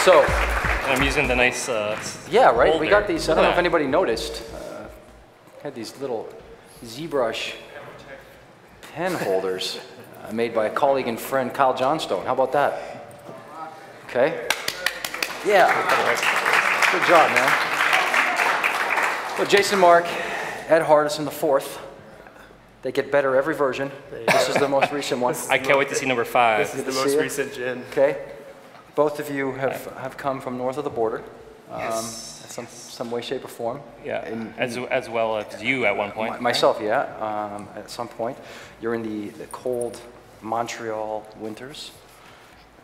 So. And I'm using the nice. Yeah, right. holder. We got these. I don't know if anybody noticed. Had these little ZBrush pen holders made by a colleague and friend, Kyle Johnstone. How about that? Okay. Yeah. Good job, man. Well, Jason Mark, Ed Hardison the fourth. They get better every version. This is the most recent one. I can't wait to see number 5. This is the most recent gin. Okay. Both of you have come from north of the border. Yes. Some way, shape, or form. Yeah, as well as you at one point. Myself, right? Yeah, at some point. You're in the cold Montreal winters.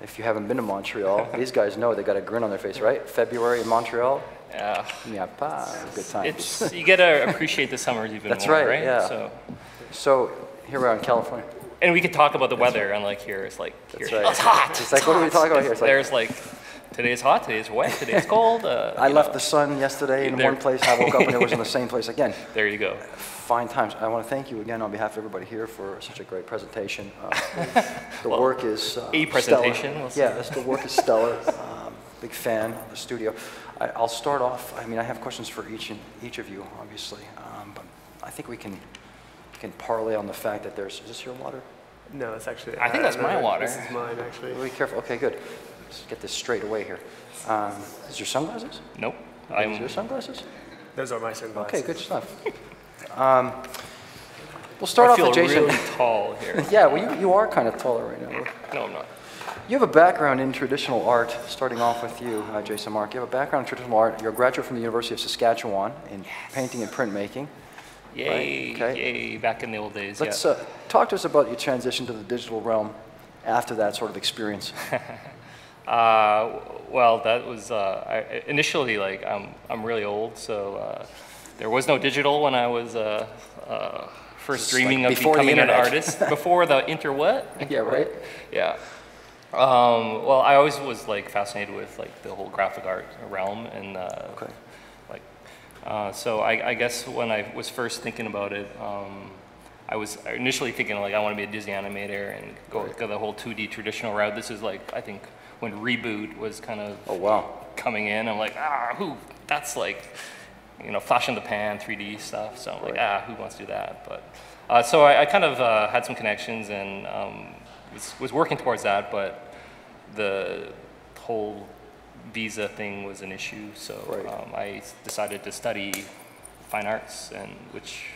If you haven't been to Montreal, these guys know they got a grin on their face, right? February in Montreal. Yeah. Yeah, good times. You gotta appreciate the summers even That's more, right, right? Yeah. So here we are in California. And we could talk about the weather, unlike here, it's like, here, right. it's hot. It's like, what are we talking about here? It's like, there's like, today's hot, today's wet, today's cold. I left the sun yesterday in one place, I woke up and it was in the same place again. There you go. Fine times. I want to thank you again on behalf of everybody here for such a great presentation. The work is a presentation. We'll the work is stellar. Big fan of the studio. I'll start off. I mean, I have questions for each of you, obviously, but I think we can parlay on the fact that there's. Is this your water? No, it's actually. I think that's my water. This is mine, actually. Be careful. Okay, good. Let's get this straight away here. Is your sunglasses? Nope. Is your sunglasses? Those are my sunglasses. Okay, good stuff. We'll start off with Jason. I feel really tall here. Yeah, well, you are kind of taller right now. No, I'm not. You have a background in traditional art, starting off with you, Jason Mark. You have a background in traditional art. You're a graduate from the University of Saskatchewan in painting and printmaking. Yay, right? Okay. Yay, back in the old days, Let's talk to us about your transition to the digital realm after that sort of experience. Well, that was initially, like, I'm really old, so there was no digital when I was first dreaming of becoming an artist. Before the what? Yeah, right? Yeah. Well, I always was like fascinated with like the whole graphic art realm, and so I guess when I was first thinking about it, I was initially thinking like I want to be a Disney animator and go the whole 2D traditional route. This is like, I think when Reboot was kind of coming in, I'm like, that's like, you know, flash in the pan 3D stuff. So I'm like, who wants to do that? But so I kind of had some connections and was working towards that, but the whole visa thing was an issue. So I decided to study fine arts, and which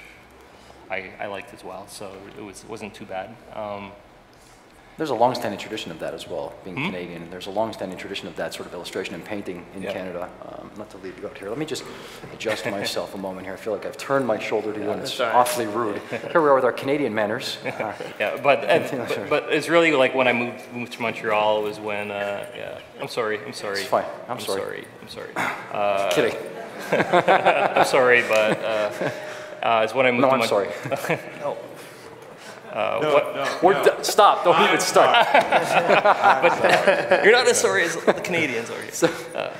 I liked as well. So it wasn't too bad. There's a long-standing tradition of that as well, being Canadian. There's a long-standing tradition of that sort of illustration and painting in Canada. Not to leave you out here. Let me just adjust myself a moment here. I feel like I've turned my shoulder to you, and it's awfully rude. Here we are with our Canadian manners. But it's really like when I moved to Montreal was when, I'm sorry. It's fine. I'm sorry. Kidding. I'm sorry, but it's when I moved to I'm sorry. No. Stop, don't even start. But you're not as sorry as the Canadians are here.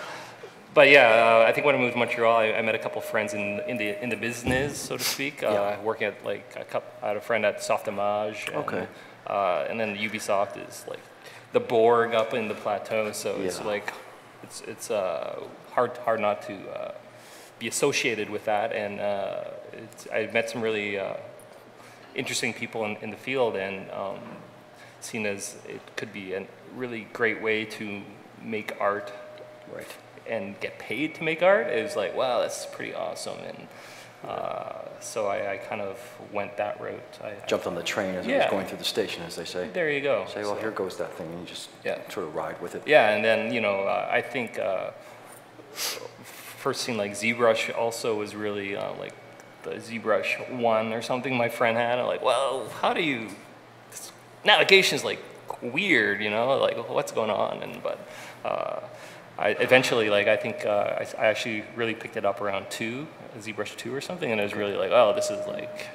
But yeah, I think when I moved to Montreal, I met a couple of friends in the business, so to speak. Working at like I had a friend at Soft Image, and then the Ubisoft is like the Borg up in the plateau. So it's like it's hard not to be associated with that. And I met some really interesting people in the field, and seen as it could be a really great way to make art and get paid to make art. It was like, wow, that's pretty awesome. And so I kind of went that route. I jumped on the train as it was going through the station, as they say. There you go. Say, well, here goes that thing, and you just sort of ride with it. Yeah, and then, you know, I think first seeing like ZBrush also was really like the ZBrush 1 or something my friend had. I'm like, well, how do you, navigation's like weird, you know, like what's going on? And but I eventually, like, I think I actually really picked it up around ZBrush 2 or something, and I was really like, oh, this is like,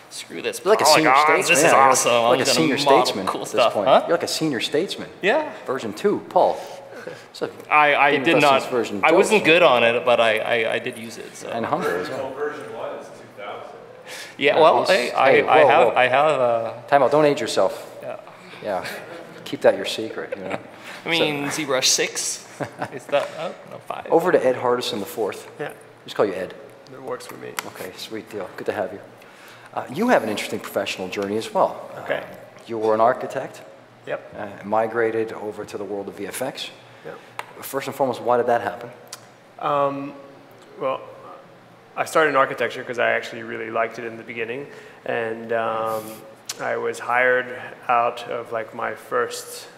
screw this. You're like a senior statesman. This is awesome. Like a senior statesman cool at this stuff. point. Huh? You're like a senior statesman. Yeah. Version 2, Paul. So I did not. I wasn't good on it, but I did use it. So. And humble as well. Version 1 is 2000. Yeah. Well, I have. Time out. Don't age yourself. Yeah. Yeah. keep that your secret, you know. I mean, ZBrush 6, is that, oh, no, 5. Over to Ed Hardison the fourth. Yeah, Just call you Ed. that works for me. Okay, sweet deal. Good to have you. You have an interesting professional journey as well. Okay. You were an architect, Yep. migrated over to the world of VFX. Yep. First and foremost, why did that happen? Well, I started in architecture because I actually really liked it in the beginning, and I was hired out of like my first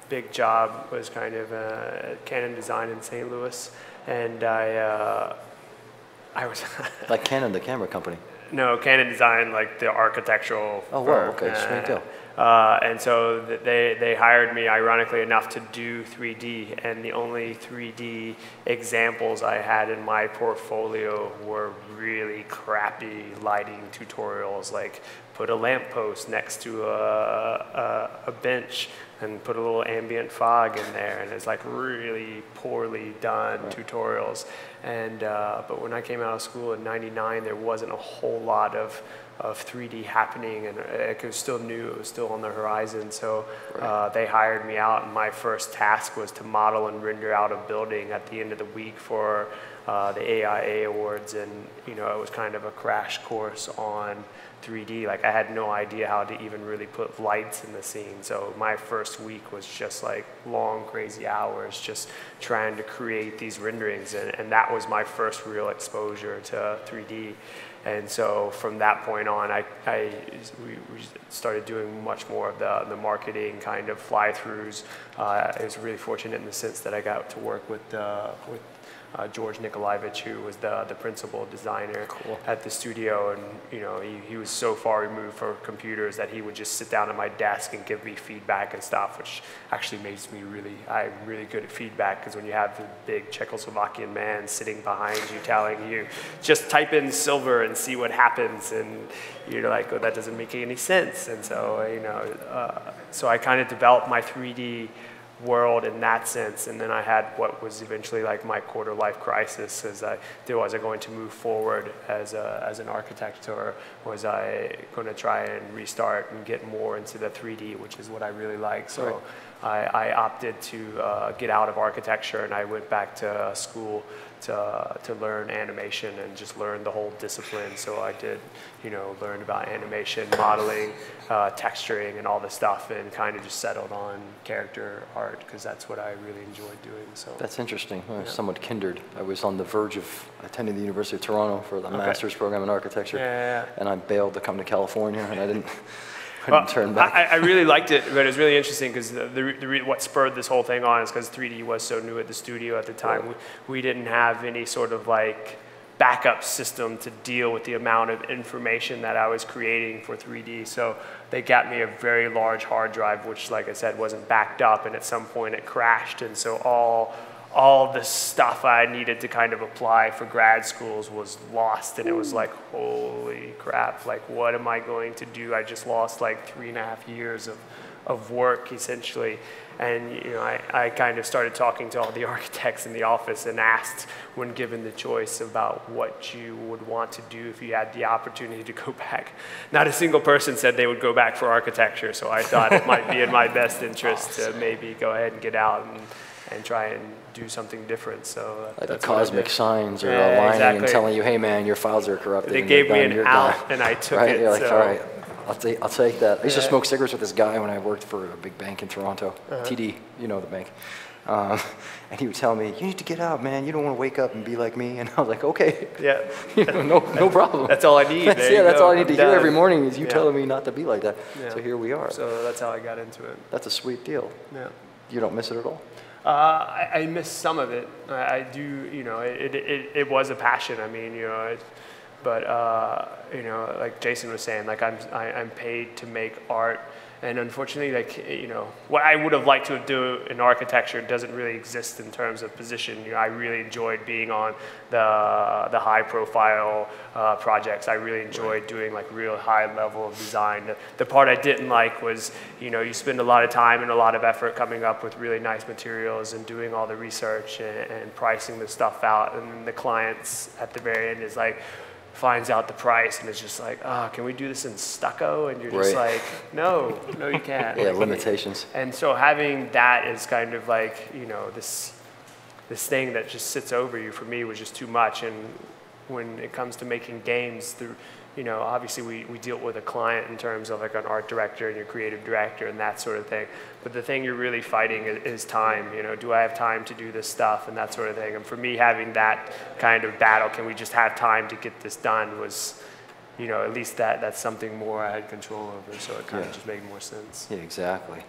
big job was kind of at Canon Design in St. Louis, and I was Like Canon, the camera company. no, Canon Design, like the architectural Oh, wow, firm. okay, sweet deal. And so they hired me, ironically enough, to do 3D, and the only 3D examples I had in my portfolio were really crappy lighting tutorials, like put a lamppost next to a bench and put a little ambient fog in there, and it's like really poorly done tutorials. And but when I came out of school in '99, there wasn't a whole lot of 3D happening, and it was still new, it was still on the horizon. So they hired me out, and my first task was to model and render out a building at the end of the week for the AIA Awards, and you know, it was kind of a crash course on 3D. Like I had no idea how to even really put lights in the scene. So my first week was just like long, crazy hours just trying to create these renderings, and that was my first real exposure to 3D. And so from that point on, we started doing much more of the marketing kind of fly-throughs. I was really fortunate in the sense that I got to work with George Nikolaevich, who was the principal designer at the studio, and you know, he was so far removed from computers that he would just sit down at my desk and give me feedback and stuff, which actually makes me I'm really good at feedback, because when you have the big Czechoslovakian man sitting behind you telling you, just type in silver and see what happens, and you're like, oh, that doesn't make any sense. And so, you know, so I kind of developed my 3D world in that sense, and then I had what was eventually like my quarter life crisis. Was I going to move forward as an architect, or was I going to try and restart and get more into the 3D, which is what I really like. So I opted to get out of architecture, and I went back to school to learn animation and just learn the whole discipline. So I did, you know, learn about animation, modeling, texturing, and all this stuff, and kind of just settled on character art, because that's what I really enjoyed doing. So that's interesting. Somewhat kindred. I was on the verge of attending the University of Toronto for the master's program in architecture, and I bailed to come to California, and I didn't turn back. I really liked it, but it was really interesting because what spurred this whole thing on is because 3D was so new at the studio at the time. We didn't have any sort of like backup system to deal with the amount of information that I was creating for 3D. So they got me a very large hard drive, which, like I said, wasn't backed up, and at some point it crashed, and so all the stuff I needed to kind of apply for grad schools was lost, and it was like, holy crap, like what am I going to do? I just lost like 3.5 years of work, essentially. And you know, I kind of started talking to all the architects in the office and asked, when given the choice, about what you would want to do if you had the opportunity to go back. Not a single person said they would go back for architecture, so I thought it might be in my best interest to maybe go ahead and get out and try and do something different. So like the cosmic signs are aligning and telling you, hey man, your files are corrupted. They gave me an out, and I took it. You're like, all right, I'll take that. I used to smoke cigarettes with this guy when I worked for a big bank in Toronto, TD, you know the bank. And he would tell me, you need to get out, man. You don't want to wake up and be like me. And I was like, okay. Yeah. You know, no problem. That's all I need. That's all I need to hear every morning is you telling me not to be like that. Yeah. So here we are. So that's how I got into it. That's a sweet deal. Yeah. You don't miss it at all? I miss some of it. I do, you know, it was a passion. I mean, you know, but you know, like Jason was saying, like I'm paid to make art, and unfortunately, like, you know, what I would have liked to do in architecture doesn't really exist in terms of position. You know, I really enjoyed being on the high profile projects. I really enjoyed doing like real high level of design. The part I didn't like was, you know, you spend a lot of time and a lot of effort coming up with really nice materials and doing all the research and pricing the stuff out, and then the clients at the very end is like, finds out the price and it's just like, oh, can we do this in stucco? And you're just like, no, you can't. Yeah, limitations. And so having that is kind of like, you know, this thing that just sits over you for me was just too much. And when it comes to making games, you know, obviously we deal with a client in terms of like an art director and your creative director and that sort of thing. But the thing you're really fighting is time. You know, do I have time to do this stuff and that sort of thing? And for me, having that kind of battle, can we just have time to get this done, was, you know, at least that's something more I had control over. So it kind of just made more sense. Yeah, exactly.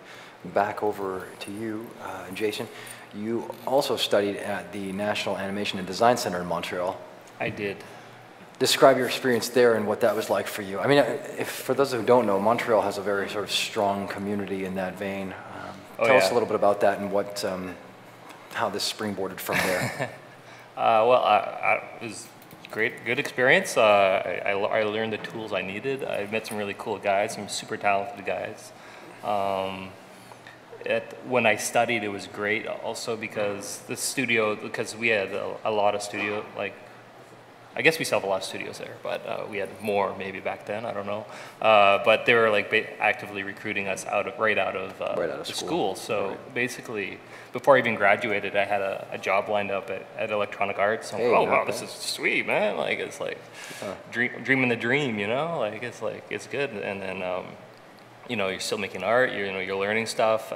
Back over to you, Jason. You also studied at the National Animation and Design Center in Montreal. I did. Describe your experience there and what that was like for you. I mean, for those who don't know, Montreal has a very sort of strong community in that vein. Tell us a little bit about that and what, how this springboarded from there. It was good experience. I learned the tools I needed. I met some really cool guys, some super talented guys. When I studied, it was great also because the studio, because we had a lot of studio, like, I guess we still have a lot of studios there, but we had more maybe back then, I don't know. But they were like actively recruiting us right out of school. So basically, before I even graduated, I had a job lined up at Electronic Arts. I'm like, oh wow, this is sweet, man. Like, it's like dreaming the dream, you know? Like, it's good. And then, you know, you're still making art, you're learning stuff.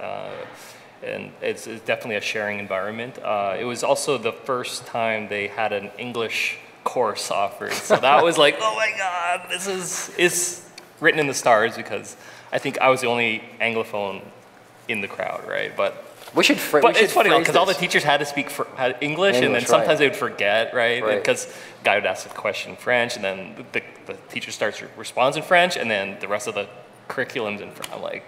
And it's definitely a sharing environment. It was also the first time they had an English course offered, so that was like, oh my god, this is written in the stars, because I think I was the only Anglophone in the crowd, right? But it's funny because all the teachers had to speak English, and then sometimes they would forget, right? Because the guy would ask a question in French, and then the teacher responds in French, and then the rest of the curriculum's in French. I'm like,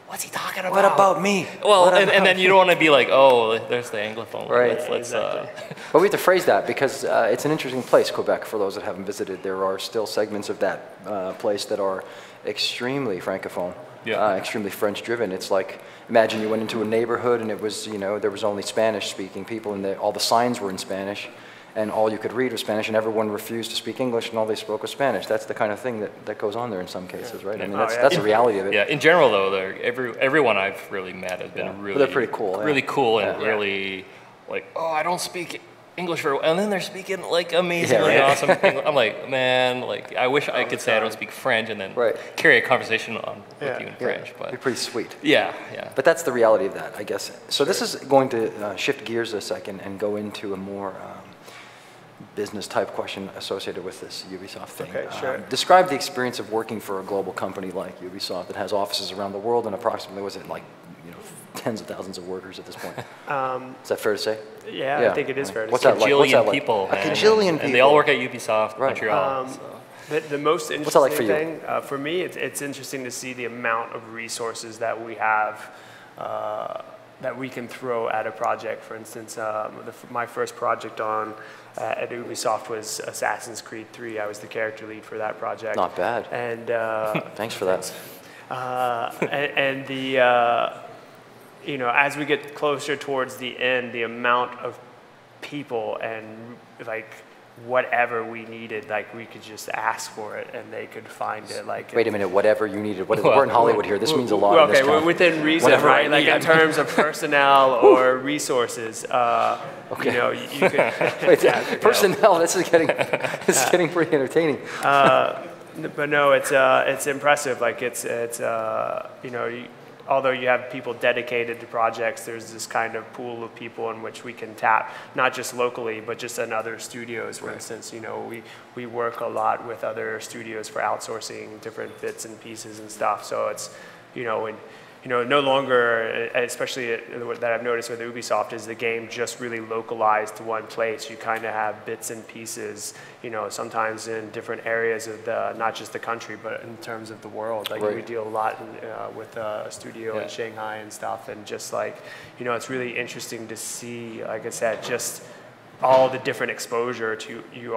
what's he talking about? What about me? Well, and then you don't want to be like, oh, there's the Anglophone. Right. Exactly. But we have to phrase that because it's an interesting place, Quebec, for those that haven't visited. There are still segments of that place that are extremely Francophone, extremely French-driven. It's like, imagine you went into a neighborhood and it was, you know, there was only Spanish-speaking people and all the signs were in Spanish. And all you could read was Spanish, and everyone refused to speak English, and all they spoke was Spanish. That's the kind of thing that goes on there in some cases, right? I mean, that's the reality of it. Yeah, in general, though, everyone I've really met has been really, they're pretty cool, really cool, and really like, oh, I don't speak English very well, and then they're speaking like amazingly awesome. I'm like, man, like I wish I could say I don't speak French, and then carry a conversation on with you in French. But you're pretty sweet. Yeah. But that's the reality of that, I guess. So this is going to shift gears a second and go into a more business type question associated with this Ubisoft thing. Okay, sure. Describe the experience of working for a global company like Ubisoft that has offices around the world and approximately, was it like, you know, tens of thousands of workers at this point? Is that fair to say? Yeah, I think it is fair to say. What's that like? Kajillion people. A kajillion people. And they all work at Ubisoft Montreal. The most interesting What's that like for thing, for me, it's interesting to see the amount of resources that we have that we can throw at a project. For instance, my first project at Ubisoft was Assassin's Creed 3. I was the character lead for that project. Not bad. And thanks for that. And you know, as we get closer towards the end, the amount of people and like whatever we needed, like we could just ask for it and they could find it. Like, wait a minute, whatever you needed. We're in Hollywood here. This means a lot. Okay, we're within reason, right? Like in terms of personnel or resources. You know, you could. Personnel. This is getting pretty entertaining. But no, it's impressive. Like it's you know. Although you have people dedicated to projects, there's this kind of pool of people in which we can tap, not just locally, but just in other studios. For instance, you know, we work a lot with other studios for outsourcing different bits and pieces and stuff. So it's, you know, when, you know, no longer, especially that I've noticed with Ubisoft, is the game just really localized to one place. You kind of have bits and pieces, you know, sometimes in different areas of not just the country, but in terms of the world. Like we deal a lot with a studio in Shanghai and stuff, and just like, you know, it's really interesting to see, like I said, just all the different exposure you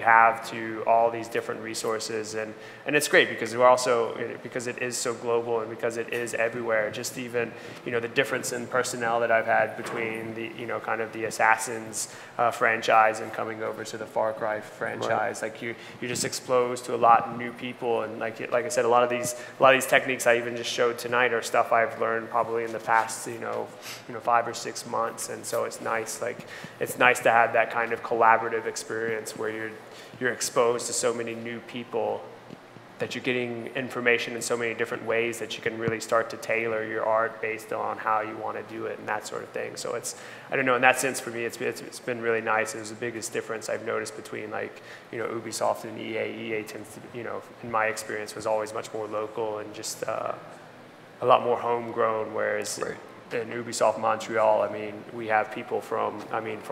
have to all these different resources, and it's great because we're also, because it is so global and because it is everywhere. Just even the difference in personnel that I've had between the kind of the Assassins franchise and coming over to the Far Cry franchise. Right. Like you're just exposed to a lot of new people, and like I said, a lot of these techniques I even just showed tonight are stuff I've learned probably in the past 5 or 6 months, and so it's nice. Like it's nice to have that kind of collaborative experience where you're exposed to so many new people, that you're getting information in so many different ways that you can really start to tailor your art based on how you want to do it and that sort of thing. So it's, I don't know, in that sense for me, it's been really nice. It was the biggest difference I've noticed between like, Ubisoft and EA. EA tends to, in my experience, was always much more local and just a lot more homegrown, whereas in Ubisoft Montreal, I mean, we have people from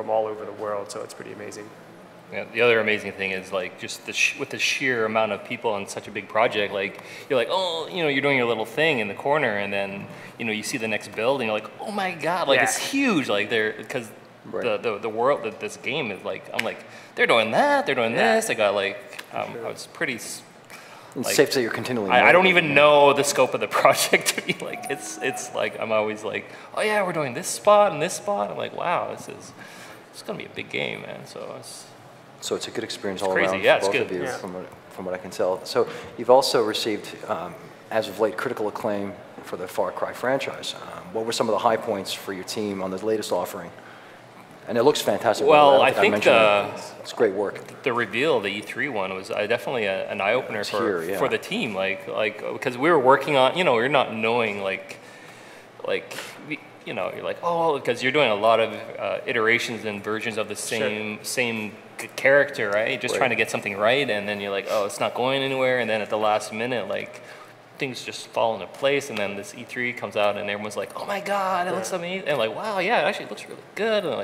all over the world, so it's pretty amazing. Yeah, the other amazing thing is like just with the sheer amount of people on such a big project, like you're like, oh, you're doing your little thing in the corner, and then you see the next building, you're like, oh my god, like it's huge, like because the world that this game is like, I'm like, they're doing that, they're doing this. I got like, I was pretty. It's safe to say you're continually. I don't even know the scope of the project to be like, it's like I'm always like, oh yeah, we're doing this spot and this spot. I'm like, wow, it's gonna be a big game, man. So it's a good experience all crazy. around Yeah, for both of you, from what I can tell. So you've also received, as of late, critical acclaim for the Far Cry franchise. What were some of the high points for your team on the latest offering? And it looks fantastic. Well, I think it's great work. The reveal, the E3 one, was definitely an eye opener for the team. Like because we were working on, we're not knowing you're like, oh, because you're doing a lot of iterations and versions of the same character, right? Just trying to get something right, and then you're like, oh, it's not going anywhere, and then at the last minute, like, things just fall into place, and then this E3 comes out, and everyone's like, oh my god, it looks amazing, and like, wow, yeah, it actually looks really good, and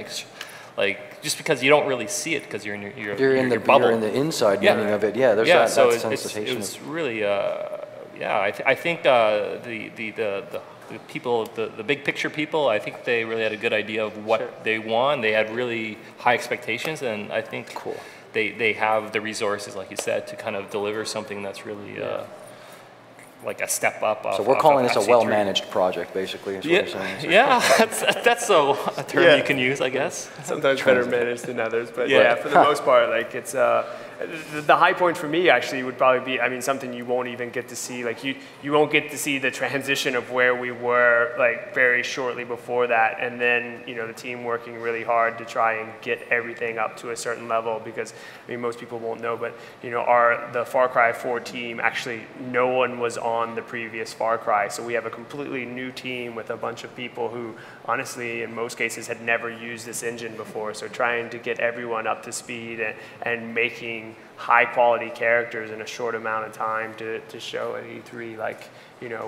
like just because you don't really see it because you're in your bubble. You're in the inside meaning of it. Yeah, there's that sensation. It was really, I think the people, the big picture people, I think they really had a good idea of what they want. They had really high expectations, and I think they have the resources, like you said, to kind of deliver something that's really like a step up. So we're calling this a well-managed project, basically, is what you're saying. Yeah, that's a term you can use, I guess. Sometimes better managed than others, but for the most part, like it's the high point for me actually would probably be, something you won't even get to see. Like you won't get to see the transition of where we were like very shortly before that, and then the team working really hard to try and get everything up to a certain level, because most people won't know, but the Far Cry 4 team, actually no one was on the previous Far Cry, so we have a completely new team with a bunch of people who honestly in most cases had never used this engine before. So trying to get everyone up to speed and making high quality characters in a short amount of time to show at E3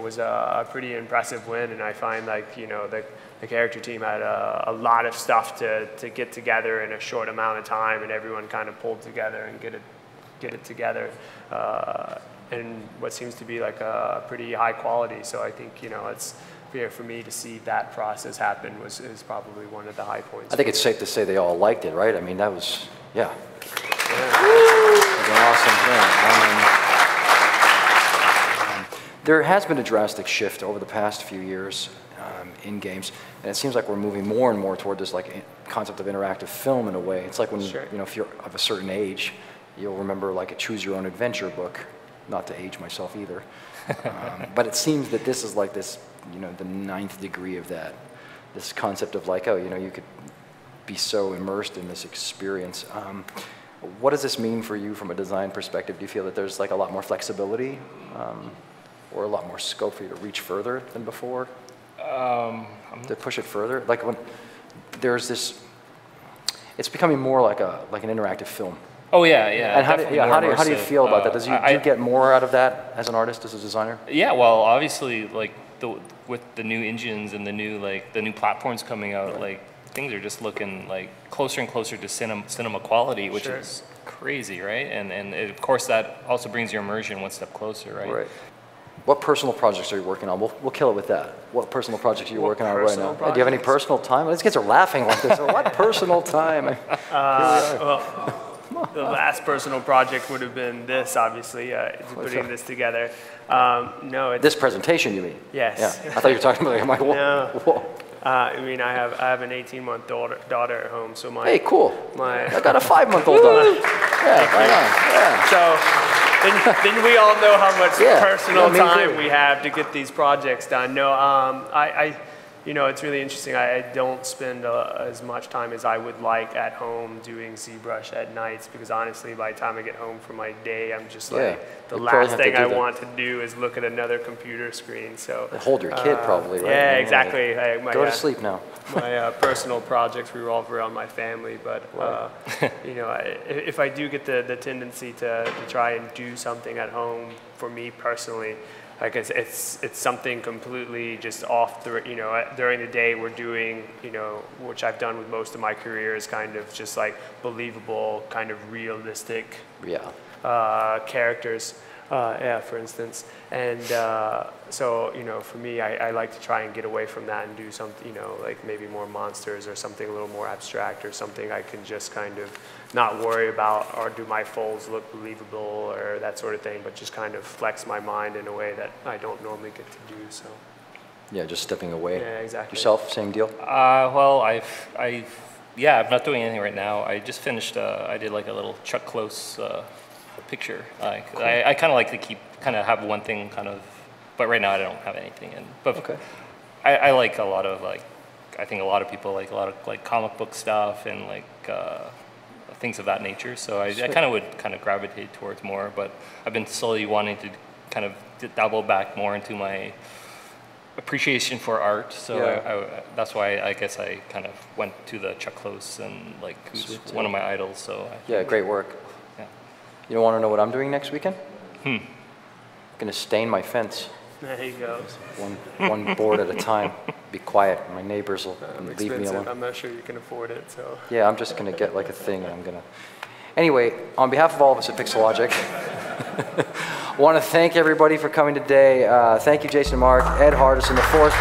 was a pretty impressive win. And I find the character team had a lot of stuff to get together in a short amount of time, and everyone kind of pulled together and get it together in what seems to be like a pretty high quality. So I think it's for me to see that process happen is probably one of the high points. I think it's safe to say they all liked it, right? I mean, that was It was an awesome thing. There has been a drastic shift over the past few years in games, and it seems like we're moving more and more toward this concept of interactive film in a way. It's like when if you're of a certain age, you'll remember like a choose your own adventure book. Not to age myself either, but it seems that this is like this, the 9th degree of that. This concept of like, you could be so immersed in this experience. What does this mean for you from a design perspective? Do you feel that there's like a lot more flexibility or a lot more scope for you to reach further than before? To push it further? Like when there's this, it's becoming more like an interactive film. Oh yeah. And how do you feel about that? Do you get more out of that as an artist, as a designer? Yeah, well, obviously, like with the new engines and the new platforms coming out, like things are just looking like closer and closer to cinema quality, which is crazy, right? And of course that also brings your immersion one step closer, right? What personal projects are you working on? We'll kill it with that. What personal projects are you working on right now? Hey, do you have any personal time? These kids are laughing like this. What personal time? Well, the last personal project would have been this, obviously, putting this together. No, this presentation, you mean? Yes. Yeah. I thought you were talking about. I'm like, whoa. No. Whoa. I mean, I have an 18-month daughter at home, so my hey, cool. I got a 5-month-old daughter. Yeah, right on. Yeah. So then we all know how much personal time we have to get these projects done. No, you know, it's really interesting. I don't spend as much time as I would like at home doing ZBrush at nights because honestly, by the time I get home from my day, I'm just like, the last thing I want to do is look at another computer screen. So hold your kid probably, right? Yeah, exactly. Go to sleep now. My personal projects revolve around my family, but you know, if I do get the tendency to try and do something at home, for me personally, like it's something completely just off the, you know, during the day we're doing, you know, which I've done with most of my career is kind of just like believable, kind of realistic characters, for instance. And so, you know, for me, I like to try and get away from that and do something, you know, like maybe more monsters or something a little more abstract or something I can just kind of not worry about or do my folds look believable or that sort of thing, but just kind of flex my mind in a way that I don't normally get to do, so. Yeah, just stepping away. Yeah, exactly. Yourself, same deal? Well, I'm not doing anything right now. I just finished, I did like a little Chuck Close picture. Cool. I kind of like to have one thing kind of, but right now I don't have anything. But okay. I like a lot of like, I think a lot of people like a lot of like comic book stuff and like things of that nature. So I kind of would kind of gravitate towards more, but I've been slowly wanting to kind of dabble back more into my appreciation for art. So that's why I guess I kind of went to the Chuck Close and like who's one of my idols. So great work. Yeah. You don't want to know what I'm doing next weekend? I'm gonna stain my fence. There you go. One board at a time. Be quiet. My neighbors will leave me alone. I'm not sure you can afford it, so. Yeah, I'm just gonna get like a thing and I'm gonna. Anyway, on behalf of all of us at Pixelogic, I want to thank everybody for coming today. Thank you, Jason and Mark, Ed Hardison, the fourth.